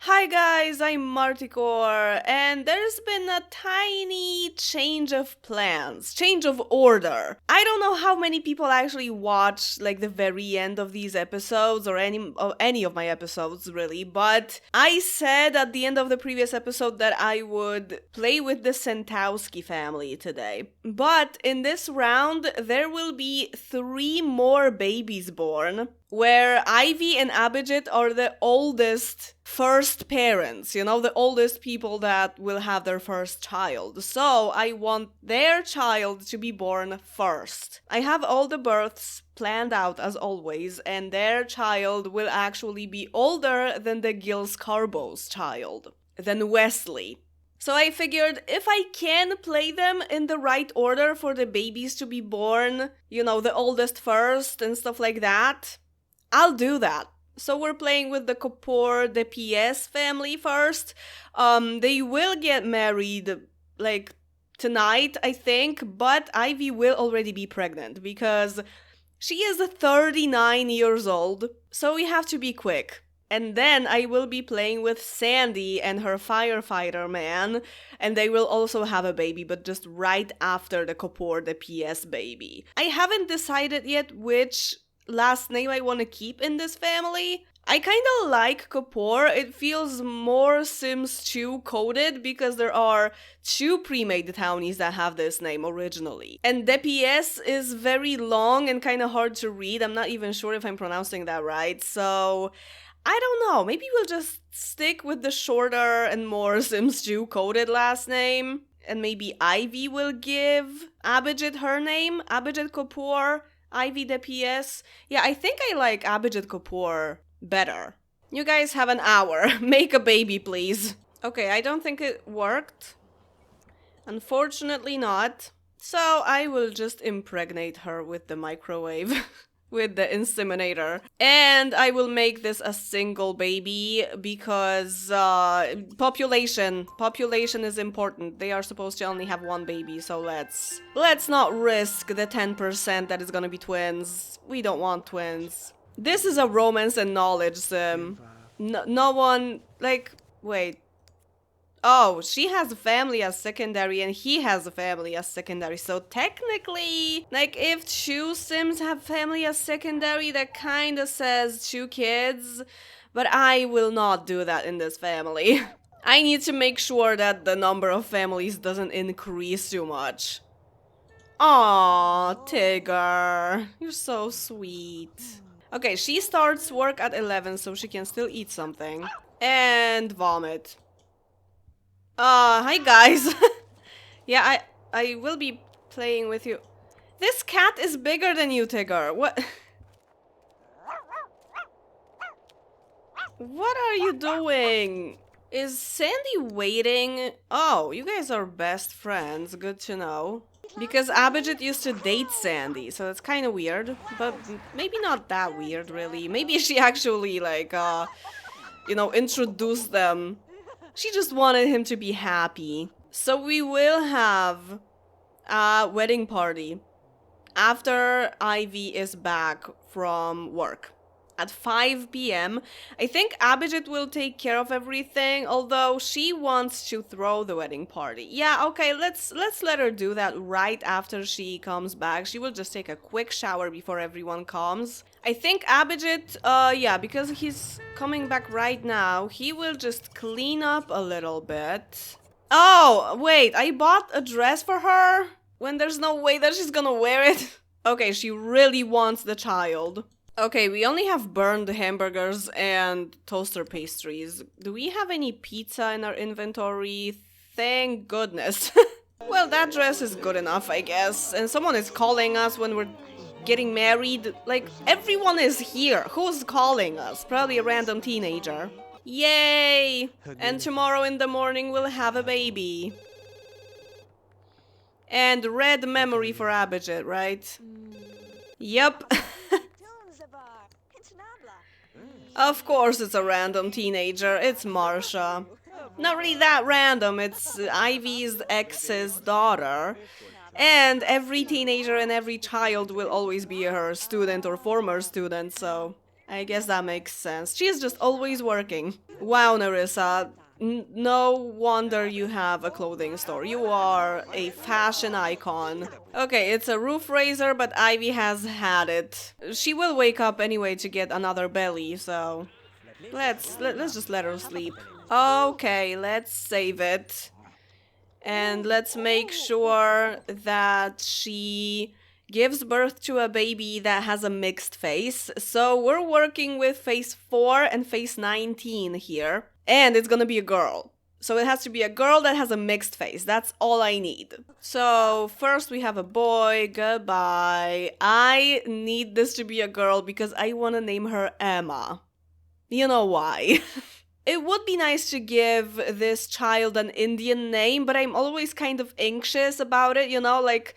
Hi guys, I'm Marticore, and there's been a tiny change of plans, change of order. I don't know how many people actually watch like the very end of these episodes or any of my episodes really, but I said at the end of the previous episode that I would play with the Sentowski family today. But in this round, there will be 3 more babies born, where Ivy and Abhijit are the oldest first parents, the oldest people that will have their first child. So I want their child to be born first. I have all the births planned out as always, and their child will actually be older than the Gil Scarbo's child, than Wesley. So I figured if I can play them in the right order for the babies to be born, the oldest first and stuff like that, I'll do that. So we're playing with the Kapoor, the PS family first. They will get married, tonight, I think, but Ivy will already be pregnant because she is 39 years old, so we have to be quick. And then I will be playing with Sandy and her firefighter man, and they will also have a baby, but just right after the Kapoor, the PS baby. I haven't decided yet which last name I want to keep in this family. I kind of like Kapoor. It feels more Sims 2 coded because there are 2 pre-made townies that have this name originally. And DPS is very long and kind of hard to read. I'm not even sure if I'm pronouncing that right. So I don't know. Maybe we'll just stick with the shorter and more Sims 2 coded last name. And maybe Ivy will give Abhijit her name. Abhijit Kapoor. Ivy the PS. Yeah, I think I like Abhijit Kapoor better. You guys have an hour. Make a baby, please. Okay, I don't think it worked. Unfortunately not. So I will just impregnate her with the microwave. With the inseminator. And I will make this a single baby because population is important. They are supposed to only have 1 baby, so let's not risk the 10% that is gonna be twins. We don't want twins. This is a romance and knowledge sim. No one, wait. Oh, she has a family as secondary and he has a family as secondary. So technically, if 2 Sims have family as secondary, that kind of says 2 kids. But I will not do that in this family. I need to make sure that the number of families doesn't increase too much. Aww, Tigger. You're so sweet. Okay, she starts work at 11 so she can still eat something. And vomit. Hi guys. Yeah, I will be playing with you. This cat is bigger than you, Tigger. What? What are you doing? Is Sandy waiting? Oh, you guys are best friends. Good to know. Because Abhijit used to date Sandy, so it's kind of weird. But maybe not that weird, really. Maybe she actually, introduced them. She just wanted him to be happy. So we will have a wedding party after Ivy is back from work at 5 p.m. I think Abhijit will take care of everything, although she wants to throw the wedding party. Yeah, okay, let's let her do that right after she comes back. She will just take a quick shower before everyone comes. I think Abhijit, yeah, because he's coming back right now, he will just clean up a little bit. Oh, wait, I bought a dress for her when there's no way that she's gonna wear it. Okay, she really wants the child. Okay, we only have burned hamburgers and toaster pastries. Do we have any pizza in our inventory? Thank goodness. Well, that dress is good enough, I guess. And someone is calling us when we're getting married. Everyone is here. Who's calling us? Probably a random teenager. Yay! And tomorrow in the morning we'll have a baby. And red memory for Abhijit, right? Yep. Of course it's a random teenager, it's Marsha. Not really that random, it's Ivy's ex's daughter. And every teenager and every child will always be her student or former student, so I guess that makes sense. She's just always working. Wow, Narissa. No wonder you have a clothing store. You are a fashion icon. Okay, it's a roof raiser, but Ivy has had it. She will wake up anyway to get another belly, so let's just let her sleep. Okay, let's save it. And let's make sure that she gives birth to a baby that has a mixed face. So we're working with phase 4 and phase 19 here. And it's gonna be a girl. So it has to be a girl that has a mixed face. That's all I need. So first we have a boy. Goodbye. I need this to be a girl because I want to name her Emma. You know why. It would be nice to give this child an Indian name, but I'm always kind of anxious about it, you know, like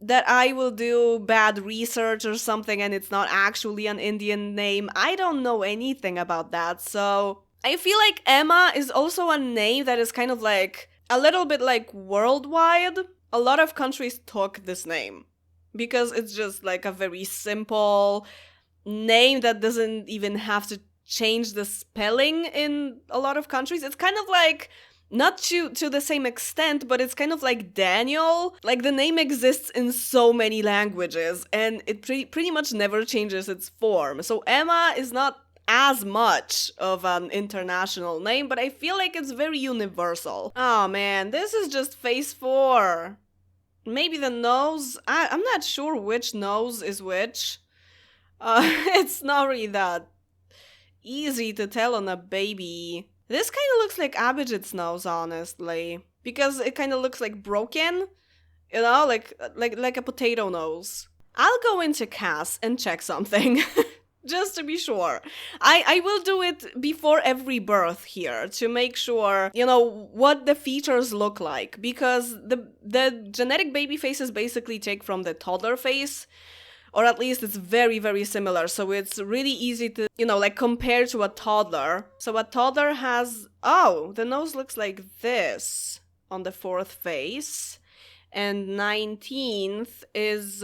that I will do bad research or something and it's not actually an Indian name. I don't know anything about that, so I feel like Emma is also a name that is kind of like a little bit like worldwide. A lot of countries took this name because it's just like a very simple name that doesn't even have to change the spelling in a lot of countries. It's kind of like, not to the same extent, but it's kind of like Daniel. Like the name exists in so many languages and it pretty much never changes its form. So Emma is not as much of an international name, but I feel like it's very universal. Oh man, this is just phase 4. Maybe the nose? I'm not sure which nose is which. It's not really that easy to tell on a baby. This kind of looks like Abhijit's nose, honestly, because it kind of looks like broken, you know, like a potato nose. I'll go into Cass and check something, just to be sure. I will do it before every birth here to make sure, you know, what the features look like, because the genetic baby faces basically take from the toddler face. Or at least it's very, very similar. So it's really easy to, you know, like compare to a toddler. So a toddler has, oh, the nose looks like this on the 4th face. And 19th is,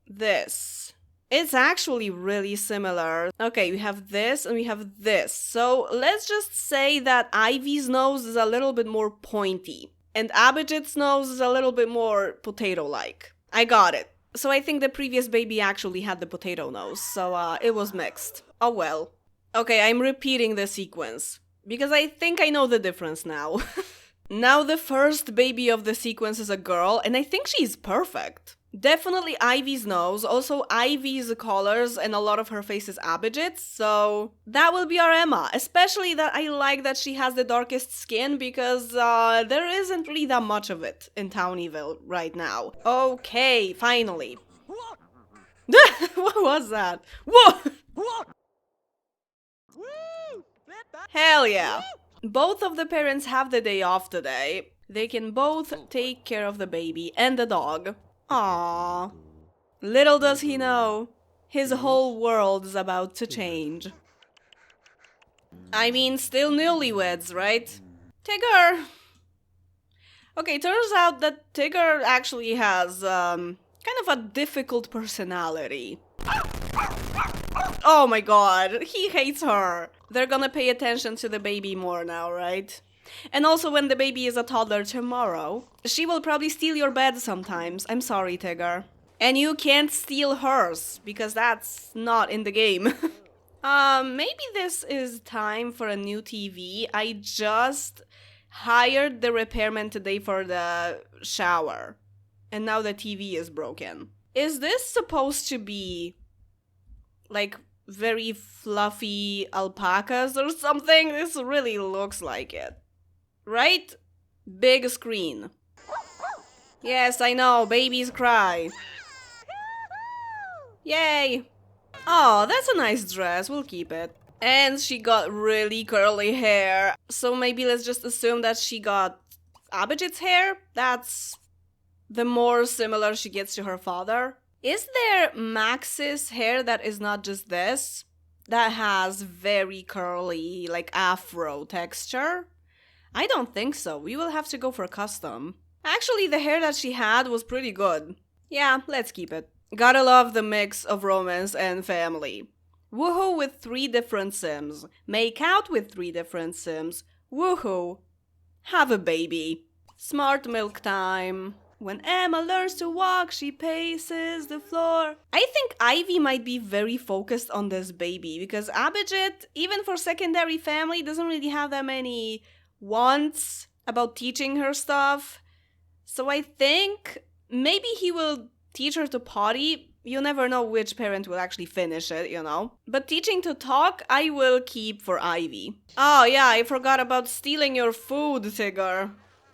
this. It's actually really similar. Okay, we have this and we have this. So let's just say that Ivy's nose is a little bit more pointy. And Abhijit's nose is a little bit more potato-like. I got it. So I think the previous baby actually had the potato nose, so it was mixed. Oh well. Okay, I'm repeating the sequence, because I think I know the difference now. Now the first baby of the sequence is a girl, and I think she's perfect. Definitely Ivy's nose, also Ivy's colors, and a lot of her face is Abhijit's, so that will be our Emma. Especially that I like that she has the darkest skin, because there isn't really that much of it in Townieville right now. Okay, finally. What was that? Whoa! Hell yeah. Both of the parents have the day off today. They can both take care of the baby and the dog. Aww. Little does he know, his whole world is about to change. I mean, still newlyweds, right? Tigger! Okay, turns out that Tigger actually has, kind of a difficult personality. Oh my god, he hates her! They're gonna pay attention to the baby more now, right? And also when the baby is a toddler tomorrow, she will probably steal your bed sometimes. I'm sorry, Tigger. And you can't steal hers, because that's not in the game. Maybe this is time for a new TV. I just hired the repairman today for the shower. And now the TV is broken. Is this supposed to be, like, very fluffy alpacas or something? This really looks like it. Right? Big screen. Yes, I know, babies cry. Yay! Oh, that's a nice dress, we'll keep it. And she got really curly hair, so maybe let's just assume that she got Abhijit's hair? That's the more similar she gets to her father. Is there Max's hair that is not just this? That has very curly, like afro texture? I don't think so. We will have to go for custom. Actually, the hair that she had was pretty good. Yeah, let's keep it. Gotta love the mix of romance and family. Woohoo with 3 different Sims. Make out with 3 different Sims. Woohoo. Have a baby. Smart milk time. When Emma learns to walk, she paces the floor. I think Ivy might be very focused on this baby because Abhijit, even for secondary family, doesn't really have that many wants about teaching her stuff. So I think maybe he will teach her to potty. You never know which parent will actually finish it, you know. But teaching to talk, I will keep for Ivy. Oh yeah, I forgot about stealing your food, Tigger.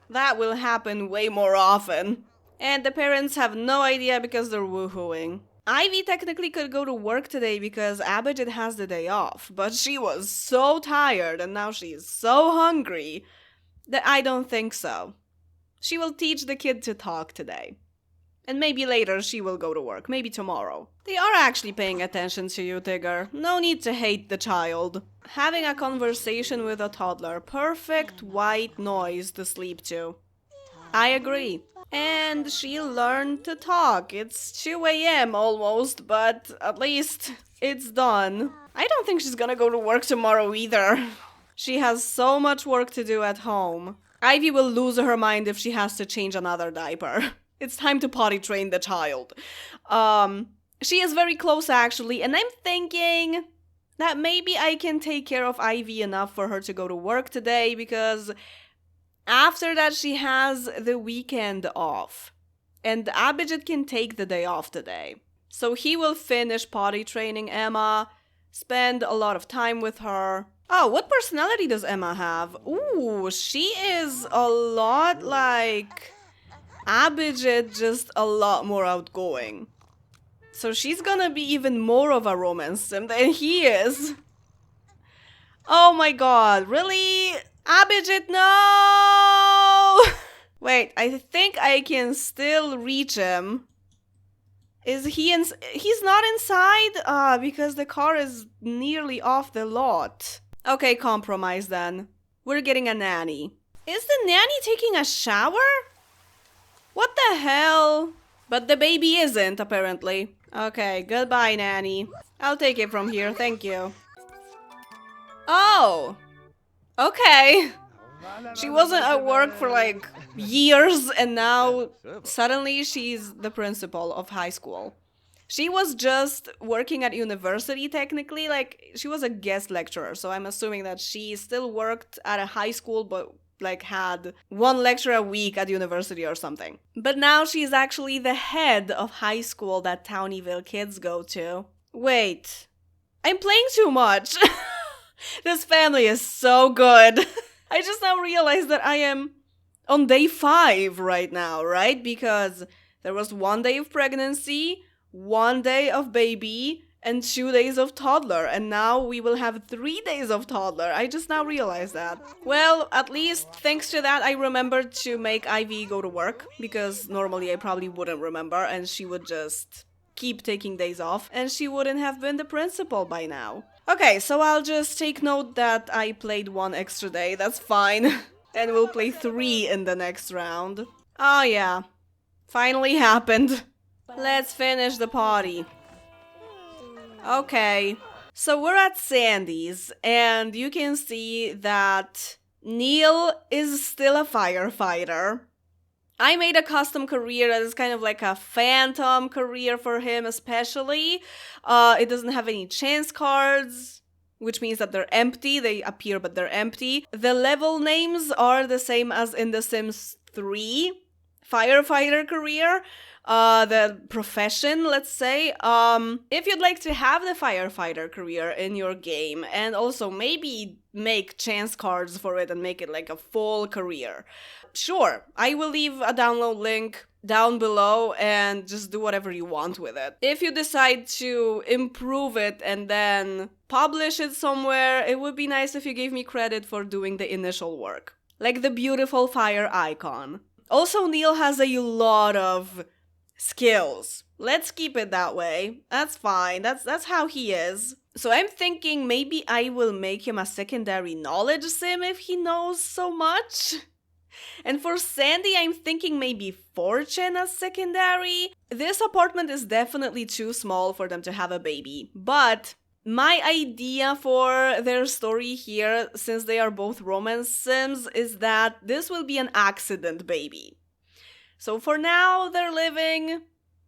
That will happen way more often. And the parents have no idea because they're woohooing. Ivy technically could go to work today because Abhijit has the day off, but she was so tired and now she's so hungry that I don't think so. She will teach the kid to talk today. And maybe later she will go to work, maybe tomorrow. They are actually paying attention to you, Tigger. No need to hate the child. Having a conversation with a toddler, perfect white noise to sleep to. I agree. And she learned to talk. It's 2 a.m. almost, but at least it's done. I don't think she's gonna go to work tomorrow either. She has so much work to do at home. Ivy will lose her mind if she has to change another diaper. It's time to potty train the child. She is very close actually, and I'm thinking that maybe I can take care of Ivy enough for her to go to work today because after that she has the weekend off. And Abhijit can take the day off today. So he will finish potty training Emma, spend a lot of time with her. Oh, what personality does Emma have? Ooh, she is a lot like Abhijit, just a lot more outgoing. So she's gonna be even more of a romance sim than he is. Oh my god, really? Abhijit, no! Wait, I think I can still reach him. Is he he's not inside? Because the car is nearly off the lot. Okay, compromise then. We're getting a nanny. Is the nanny taking a shower? What the hell? But the baby isn't, apparently. Okay, goodbye, nanny. I'll take it from here, thank you. Oh! Okay. She wasn't at work for like years and now suddenly she's the principal of high school. She was just working at university technically, like she was a guest lecturer, so I'm assuming that she still worked at a high school but like had 1 lecture a week at university or something. But now she's actually the head of high school that Townieville kids go to. Wait, I'm playing too much. This family is so good. I just now realized that I am on day 5 right now, right? Because there was 1 day of pregnancy, 1 day of baby, and 2 days of toddler. And now we will have 3 days of toddler. I just now realized that. Well, at least thanks to that, I remembered to make Ivy go to work. Because normally I probably wouldn't remember and she would just keep taking days off. And she wouldn't have been the principal by now. Okay, so I'll just take note that I played 1 extra day, that's fine. And we'll play 3 in the next round. Oh yeah, finally happened. Let's finish the party. Okay, so we're at Sandy's, and you can see that Neil is still a firefighter. I made a custom career that is kind of like a phantom career for him especially. It doesn't have any chance cards, which means that they're empty. They appear, but they're empty. The level names are the same as in The Sims 3 firefighter career. The profession, let's say. If you'd like to have the firefighter career in your game and also maybe make chance cards for it and make it like a full career, sure, I will leave a download link down below and just do whatever you want with it. If you decide to improve it and then publish it somewhere, it would be nice if you gave me credit for doing the initial work. Like the beautiful fire icon. Also, Neil has a lot of skills. Let's keep it that way. That's fine. That's how he is. So I'm thinking maybe I will make him a secondary knowledge sim if he knows so much. And for Sandy, I'm thinking maybe fortune as secondary. This apartment is definitely too small for them to have a baby, but My idea for their story here, since they are both romance sims, is that this will be an accident baby. So for now, they're living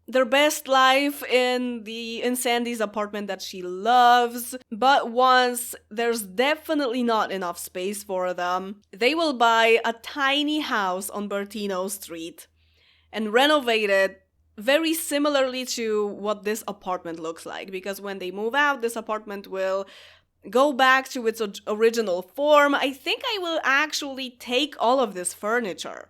their best life in Sandy's apartment that she loves, but once there's definitely not enough space for them, they will buy a tiny house on Bertino Street and renovate it very similarly to what this apartment looks like, because when they move out, this apartment will go back to its original form. I think I will actually take all of this furniture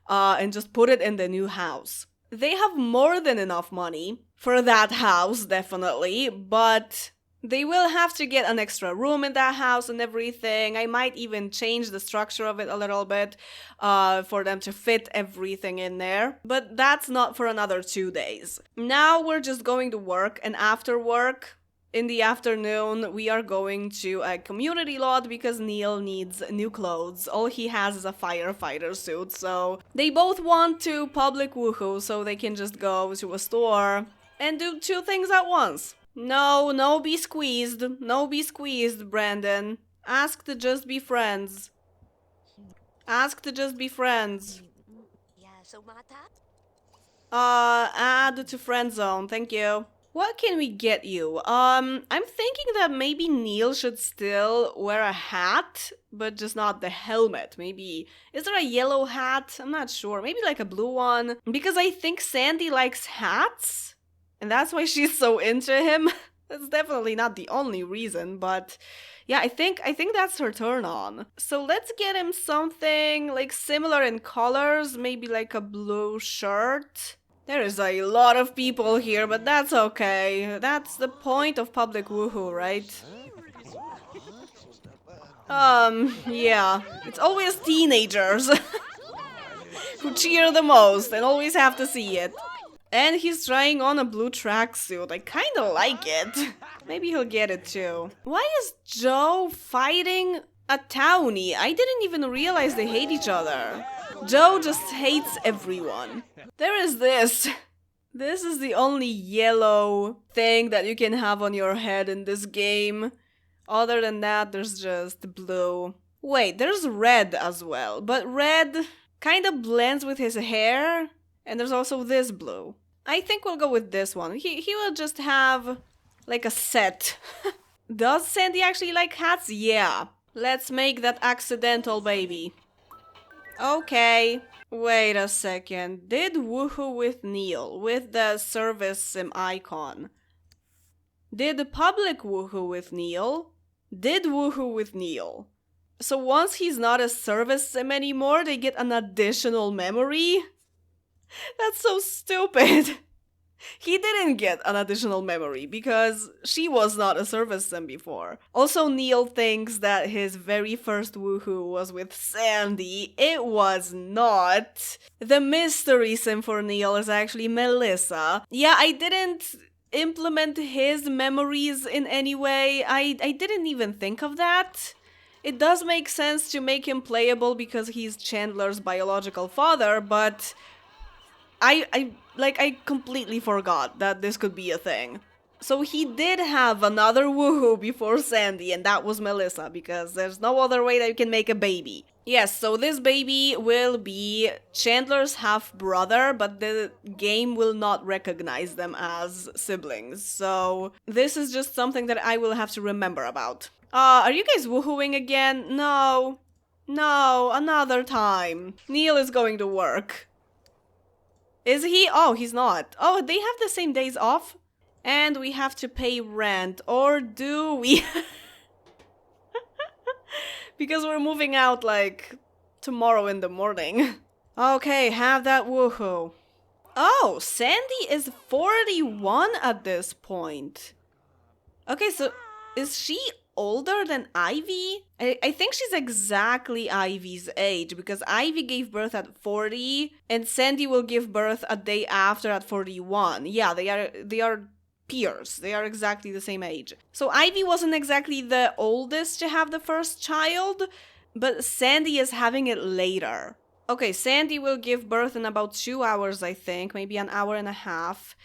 and just put it in the new house. They have more than enough money for that house, definitely, but they will have to get an extra room in that house and everything. I might even change the structure of it a little bit for them to fit everything in there. But that's not for another 2 days. Now we're just going to work, and after work, in the afternoon, we are going to a community lot because Neil needs new clothes. All he has is a firefighter suit, so they both want to public woohoo so they can just go to a store and do 2 things at once. No be squeezed. No be squeezed, Brandon. Ask to just be friends. Ask to just be friends. Add to friend zone, thank you. What can we get you? I'm thinking that maybe Neil should still wear a hat, but just not the helmet. Maybe, is there a yellow hat? I'm not sure. Maybe like a blue one. Because I think Sandy likes hats, and that's why she's so into him. That's definitely not the only reason, but yeah, I think that's her turn on. So let's get him something like similar in colors, maybe like a blue shirt. There is a lot of people here, but that's okay. That's the point of public woohoo, right? Yeah. It's always teenagers who cheer the most and always have to see it. And he's trying on a blue tracksuit. I kinda like it. Maybe he'll get it too. Why is Joe fighting a townie? I didn't even realize they hate each other. Joe just hates everyone. There is this. This is the only yellow thing that you can have on your head in this game. Other than that, there's just blue. Wait, there's red as well. But red kind of blends with his hair. And there's also this blue. I think we'll go with this one. He will just have like a set. Does Sandy actually like hats? Yeah. Let's make that accidental baby. Okay. Wait a second. Did woohoo with Neil with the service sim icon? Did public woohoo with Neil? Did woohoo with Neil? So once he's not a service sim anymore, they get an additional memory? That's so stupid. He didn't get an additional memory because she was not a service sim before. Also, Neil thinks that his very first woohoo was with Sandy. It was not. The mystery sim for Neil is actually Melissa. Yeah, I didn't implement his memories in any way. I didn't even think of that. It does make sense to make him playable because he's Chandler's biological father, but I completely forgot that this could be a thing. So he did have another woohoo before Sandy, and that was Melissa, because there's no other way that you can make a baby. Yes, so this baby will be Chandler's half-brother, but the game will not recognize them as siblings. So this is just something that I will have to remember about. Are you guys woohooing again? No, another time. Neil is going to work. Is he? Oh, he's not. Oh, they have the same days off? And we have to pay rent. Or do we? Because we're moving out, like, tomorrow in the morning. Okay, have that woohoo. Oh, Sandy is 41 at this point. Okay, so is she older than Ivy? I think she's exactly Ivy's age, because Ivy gave birth at 40 and Sandy will give birth a day after at 41. Yeah, they are peers. They are exactly the same age. So Ivy wasn't exactly the oldest to have the first child, but Sandy is having it later. Okay, Sandy will give birth in about 2 hours, I think, maybe an hour and a half.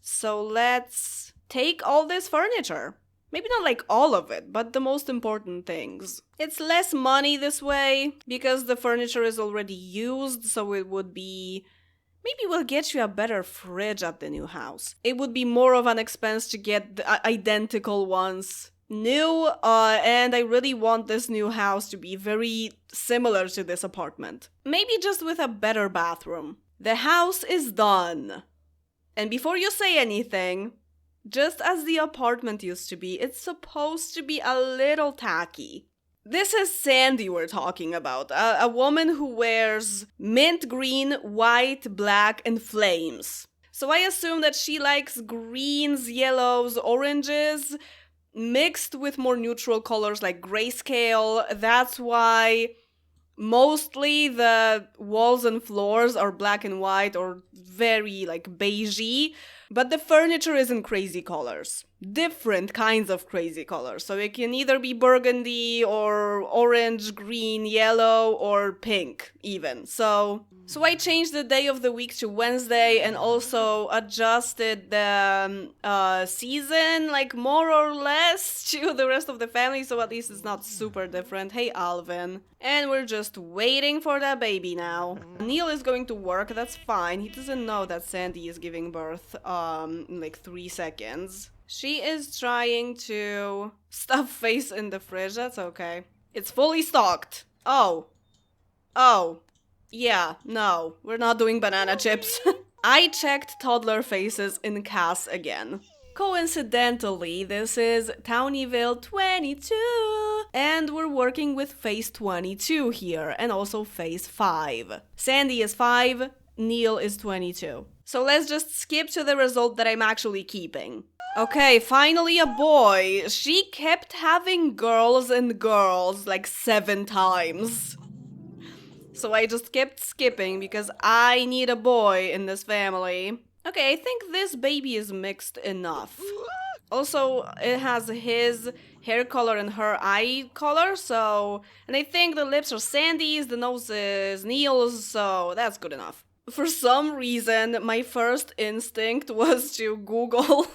So let's take all this furniture. Maybe not like all of it, but the most important things. It's less money this way because the furniture is already used, so it would be... Maybe we'll get you a better fridge at the new house. It would be more of an expense to get the identical ones new, and I really want this new house to be very similar to this apartment. Maybe just with a better bathroom. The house is done. And before you say anything, just as the apartment used to be, it's supposed to be a little tacky. This is Sandy we're talking about, a woman who wears mint green, white, black, and flames. So I assume that she likes greens, yellows, oranges, mixed with more neutral colors like grayscale. That's why mostly the walls and floors are black and white or very like beigey, but the furniture is in crazy colors. Different kinds of crazy colors. So it can either be burgundy or orange, green, yellow, or pink even. So I changed the day of the week to Wednesday and also adjusted the season like more or less to the rest of the family, so at least it's not super different. Hey Alvin. And we're just waiting for that baby now. Neil is going to work, that's fine. He doesn't know that Sandy is giving birth in like 3 seconds. She is trying to stuff face in the fridge, that's okay. It's fully stocked. Oh. Yeah, no, we're not doing banana chips. I checked toddler faces in CAS again. Coincidentally, this is Townieville 22, and we're working with face 22 here, and also face 5. Sandy is 5, Neil is 22. So let's just skip to the result that I'm actually keeping. Okay, finally a boy. She kept having girls and girls like 7 times. So I just kept skipping because I need a boy in this family. Okay, I think this baby is mixed enough. Also, it has his hair color and her eye color, so... And I think the lips are Sandy's, the nose is Neil's, so that's good enough. For some reason, my first instinct was to Google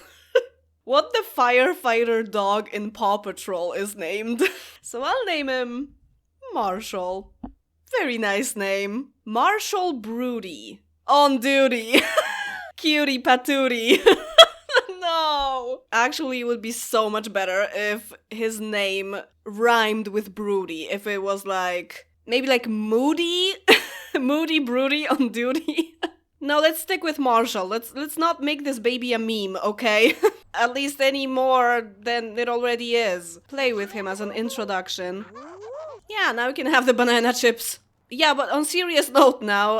what the firefighter dog in Paw Patrol is named. So I'll name him Marshall. Very nice name. Marshall Broody. On duty. Cutie patootie. No. Actually, it would be so much better if his name rhymed with Broody. If it was like, maybe like Moody? Moody Broody on duty. No, let's stick with Marshall. Let's not make this baby a meme, okay? At least any more than it already is. Play with him as an introduction. Yeah, now we can have the banana chips. Yeah, but on serious note now,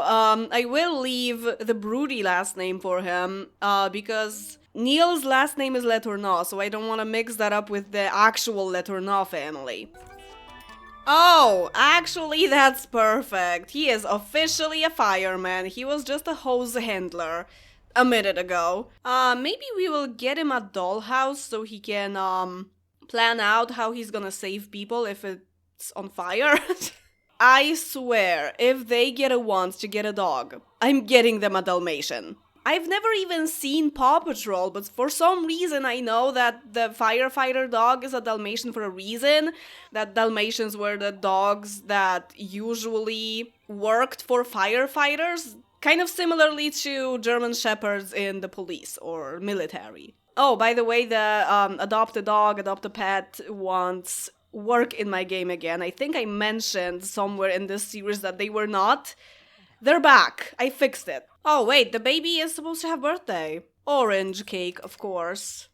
I will leave the Broody last name for him, because Neil's last name is Letourneau, so I don't want to mix that up with the actual Letourneau family. Oh, actually that's perfect. He is officially a fireman. He was just a hose handler a minute ago. Maybe we will get him a dollhouse so he can, plan out how he's gonna save people if it's on fire. I swear, if they get a want to get a dog, I'm getting them a Dalmatian. I've never even seen Paw Patrol, but for some reason I know that the firefighter dog is a Dalmatian for a reason. That Dalmatians were the dogs that usually worked for firefighters, kind of similarly to German Shepherds in the police or military. Oh, by the way, the adopt a dog, adopt a pet wants work in my game again. I think I mentioned somewhere in this series that they were not. They're back. I fixed it. Oh wait, the baby is supposed to have birthday. Orange cake, of course.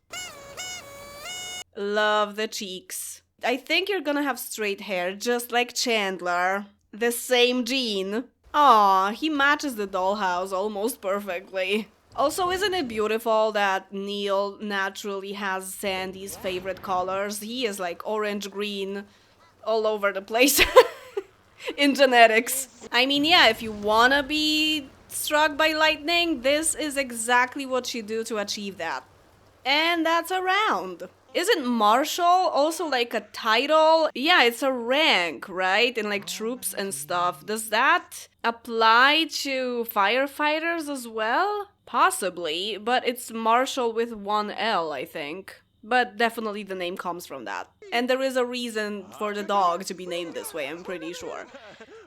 Love the cheeks. I think you're gonna have straight hair, just like Chandler. The same gene. Aw, he matches the dollhouse almost perfectly. Also, isn't it beautiful that Neil naturally has Sandy's favorite colors? He is like orange, green, all over the place. In genetics. I mean, yeah, if you wanna be struck by lightning, this is exactly what you do to achieve that. And that's a round. Isn't Marshall also like a title? Yeah, it's a rank, right? In like troops and stuff. Does that apply to firefighters as well? Possibly, but it's Marshall with one L, I think. but definitely the name comes from that. And there is a reason for the dog to be named this way, I'm pretty sure.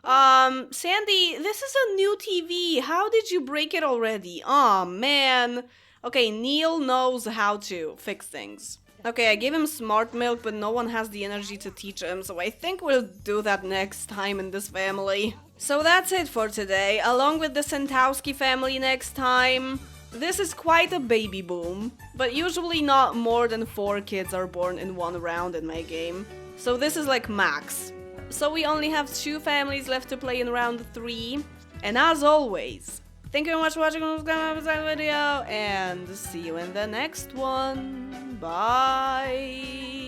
Sandy, this is a new TV. How did you break it already? Aw, man. Okay, Neil knows how to fix things. Okay, I gave him smart milk, but no one has the energy to teach him, so I think we'll do that next time in this family. So that's it for today, along with the Sentowski family next time. This is quite a baby boom, but usually not more than 4 kids are born in one round in my game. So this is like max. So we only have 2 families left to play in round 3, and as always, thank you very much for watching this video, and see you in the next one. Bye!